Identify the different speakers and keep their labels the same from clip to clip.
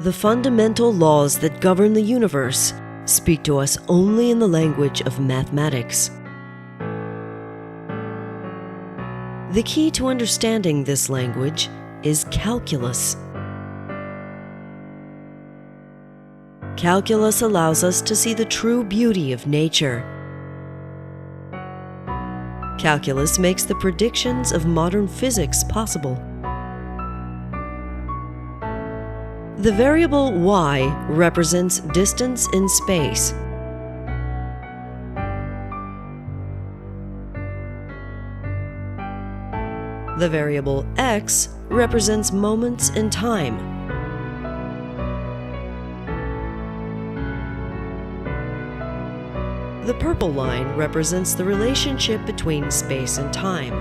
Speaker 1: The fundamental laws that govern the universe speak to us only in the language of mathematics. The key to understanding this language is calculus. Calculus allows us to see the true beauty of nature. Calculus makes the predictions of modern physics possible. The variable y represents distance in space. The variable x represents moments in time. The purple line represents the relationship between space and time.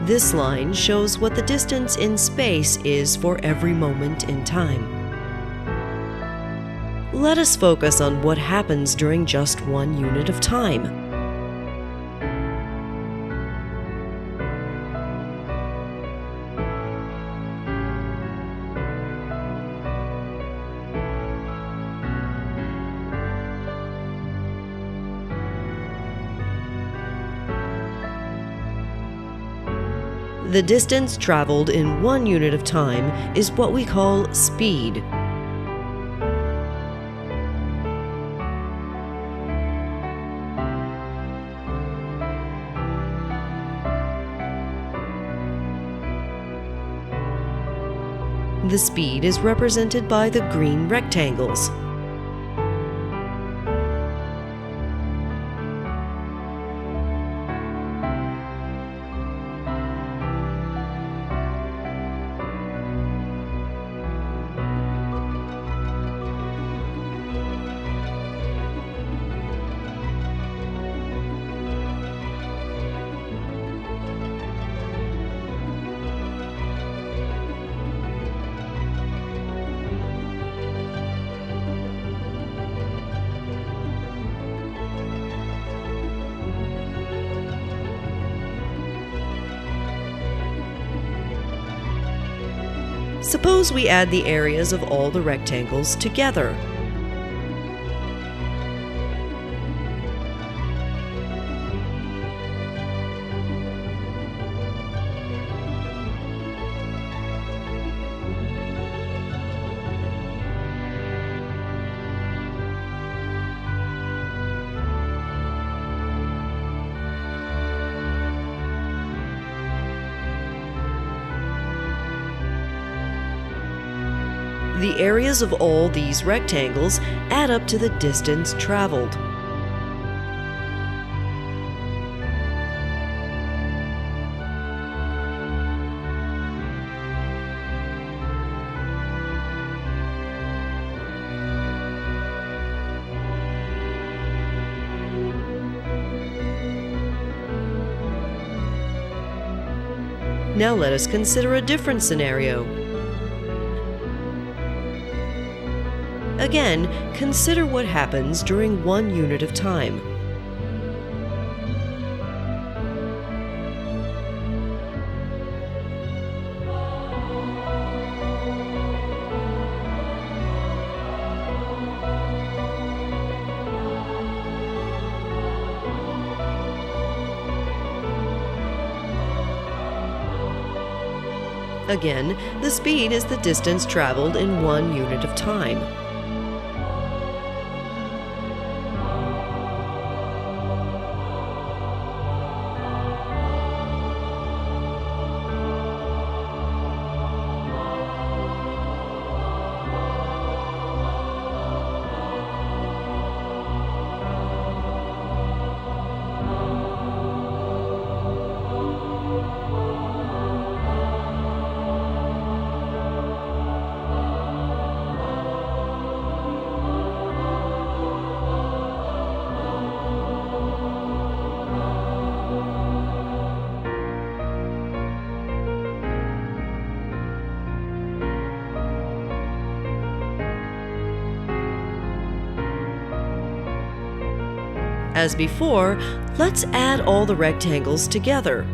Speaker 1: This line shows what the distance in space is for every moment in time. Let us focus on what happens during just one unit of time. The distance traveled in one unit of time is what we call speed. The speed is represented by the green rectangles. Suppose we add the areas of all the rectangles together. The areas of all these rectangles add up to the distance traveled. Now let us consider a different scenario. Again, consider what happens during one unit of time. Again, the speed is the distance traveled in one unit of time. As before, let's add all the rectangles together.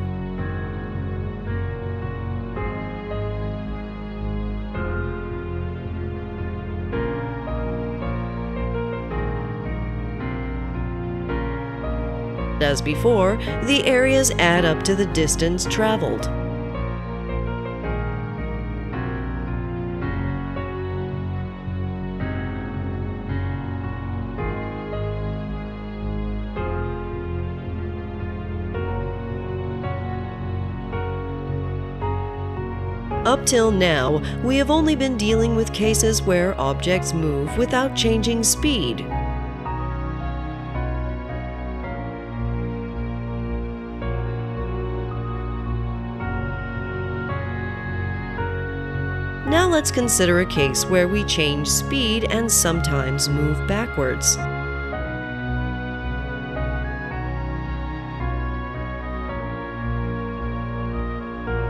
Speaker 1: As before, the areas add up to the distance traveled. Up till now, we have only been dealing with cases where objects move without changing speed. Now let's consider a case where we change speed and sometimes move backwards.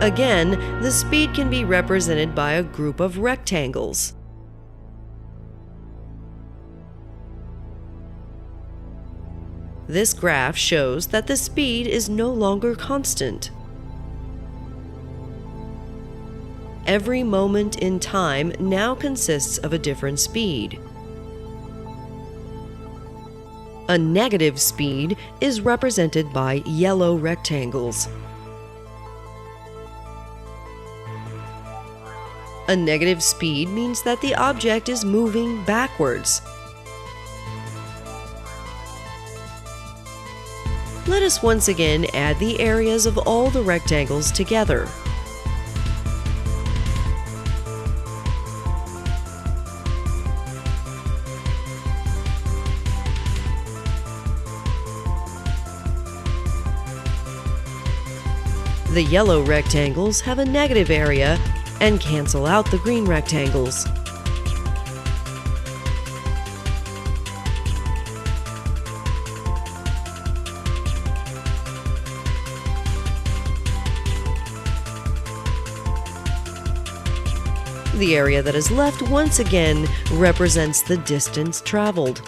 Speaker 1: Again, the speed can be represented by a group of rectangles. This graph shows that the speed is no longer constant. Every moment in time now consists of a different speed. A negative speed is represented by yellow rectangles. A negative speed means that the object is moving backwards. Let us once again add the areas of all the rectangles together. The yellow rectangles have a negative area and cancel out the green rectangles. The area that is left once again represents the distance traveled.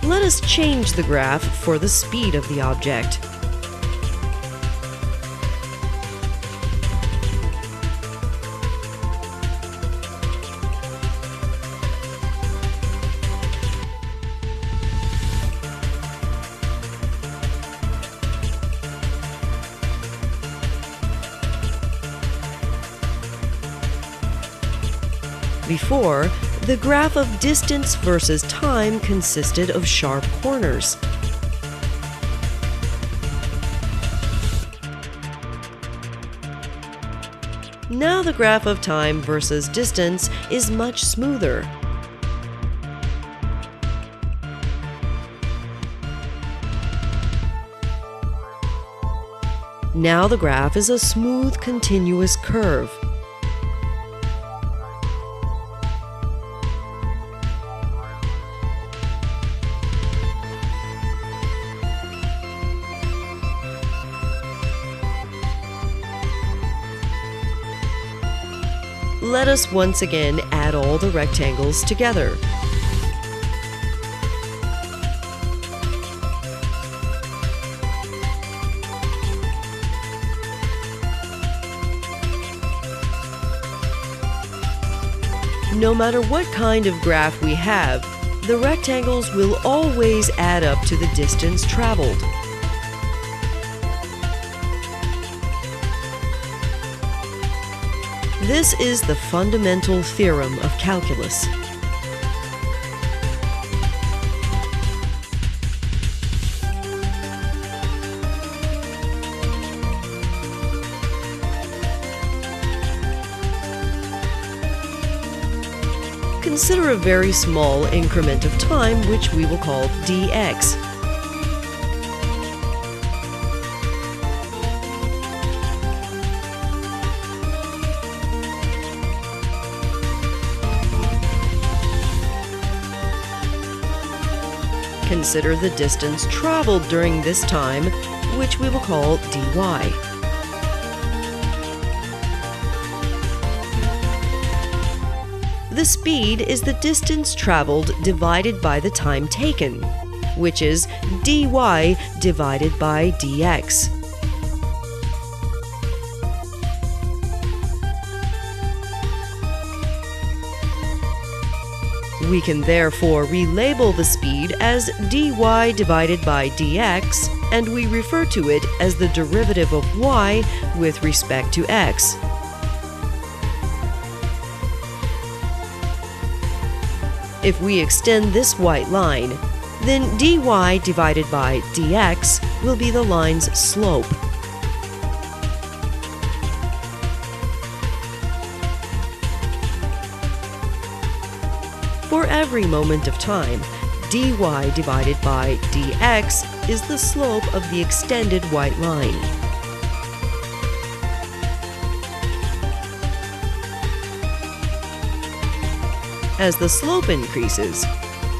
Speaker 1: Let us change the graph for the speed of the object. Before, the graph of distance versus time consisted of sharp corners. Now the graph of time versus distance is much smoother. Now the graph is a smooth, continuous curve. Let us once again add all the rectangles together. No matter what kind of graph we have, the rectangles will always add up to the distance traveled. This is the fundamental theorem of calculus. Consider a very small increment of time, which we will call dx. Consider the distance traveled during this time, which we will call dy. The speed is the distance traveled divided by the time taken, which is dy divided by dx. We can therefore relabel the speed as dy divided by dx, and we refer to it as the derivative of y with respect to x. If we extend this white line, then dy divided by dx will be the line's slope. For every moment of time, dy divided by dx is the slope of the extended white line. As the slope increases,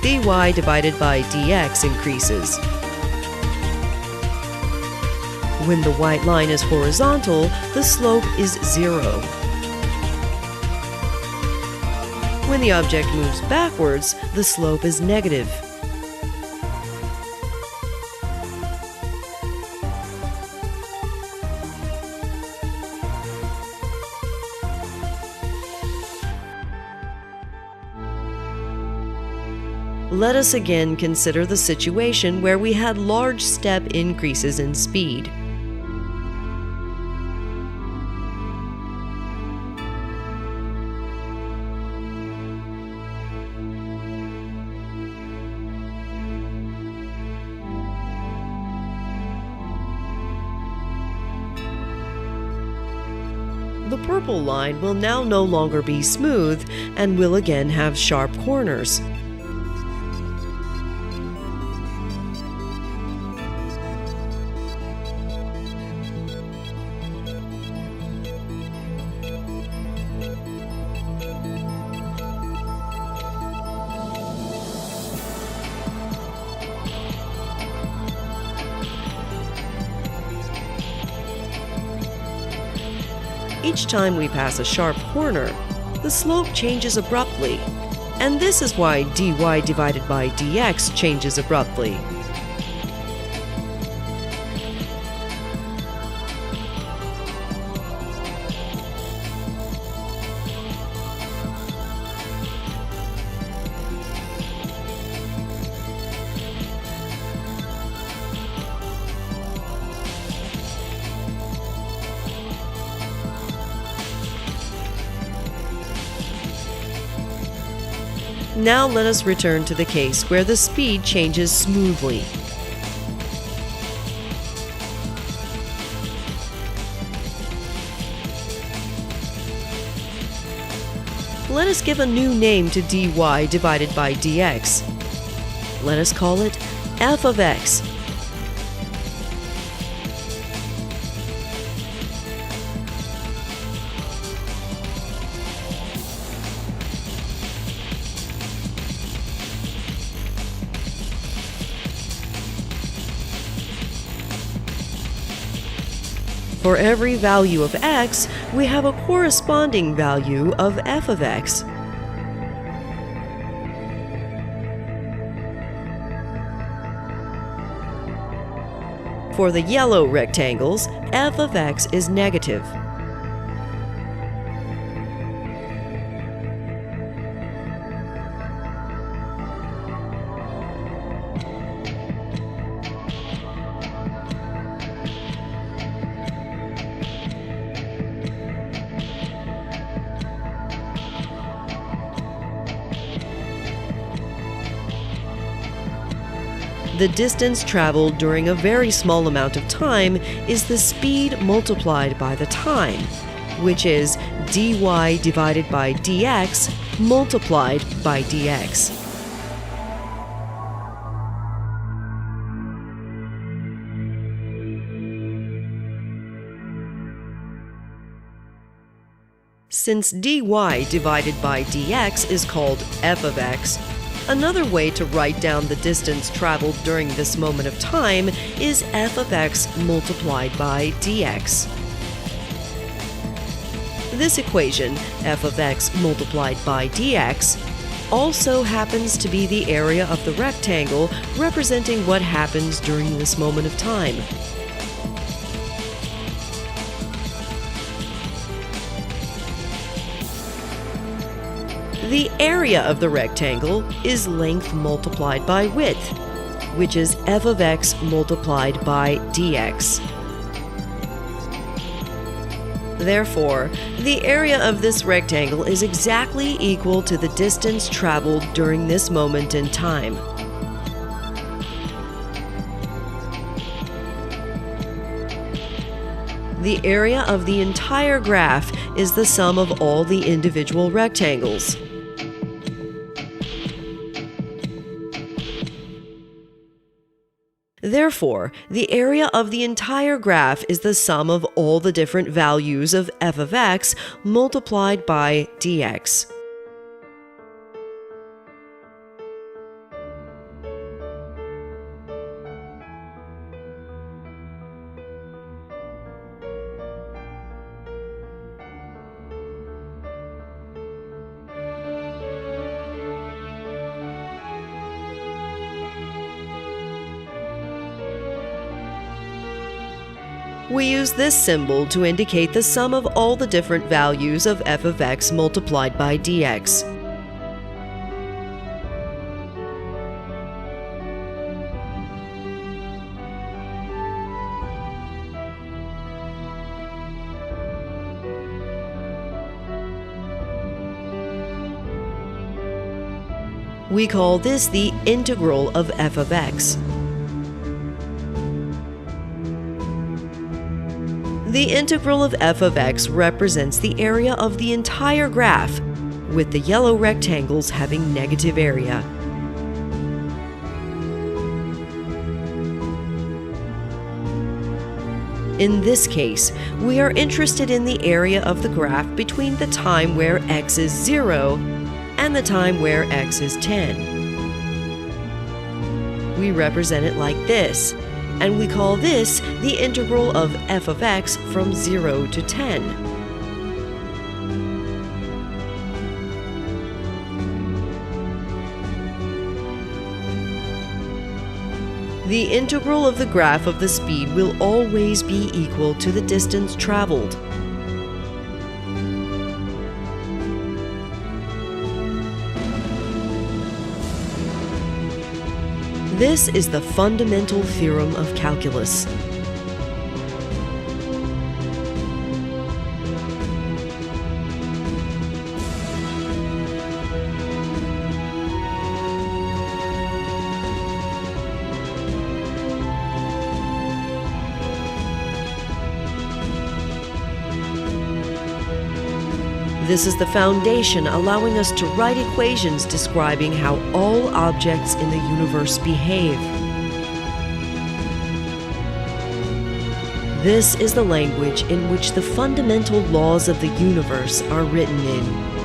Speaker 1: dy divided by dx increases. When the white line is horizontal, the slope is 0. When the object moves backwards, the slope is negative. Let us again consider the situation where we had large step increases in speed. The purple line will now no longer be smooth and will again have sharp corners. Each time we pass a sharp corner, the slope changes abruptly, and this is why dy divided by dx changes abruptly. Now let us return to the case where the speed changes smoothly. Let us give a new name to dy divided by dx. Let us call it f of x. For every value of x, we have a corresponding value of f of x. For the yellow rectangles, f of x is negative. The distance traveled during a very small amount of time is the speed multiplied by the time, which is dy divided by dx multiplied by dx. Since dy divided by dx is called f of x, another way to write down the distance traveled during this moment of time is f of x multiplied by dx. This equation, f of x multiplied by dx, also happens to be the area of the rectangle representing what happens during this moment of time. The area of the rectangle is length multiplied by width, which is f of x multiplied by dx. Therefore, the area of this rectangle is exactly equal to the distance traveled during this moment in time. The area of the entire graph is the sum of all the individual rectangles. Therefore, the area of the entire graph is the sum of all the different values of f of x multiplied by dx. We use this symbol to indicate the sum of all the different values of f of x multiplied by dx. We call this the integral of f of x. The integral of f of x represents the area of the entire graph, with the yellow rectangles having negative area. In this case, we are interested in the area of the graph between the time where x is 0 and the time where x is 10. We represent it like this, and we call this the integral of f of x from 0 to 10. The integral of the graph of the speed will always be equal to the distance traveled. This is the fundamental theorem of calculus. This is the foundation allowing us to write equations describing how all objects in the universe behave. This is the language in which the fundamental laws of the universe are written in.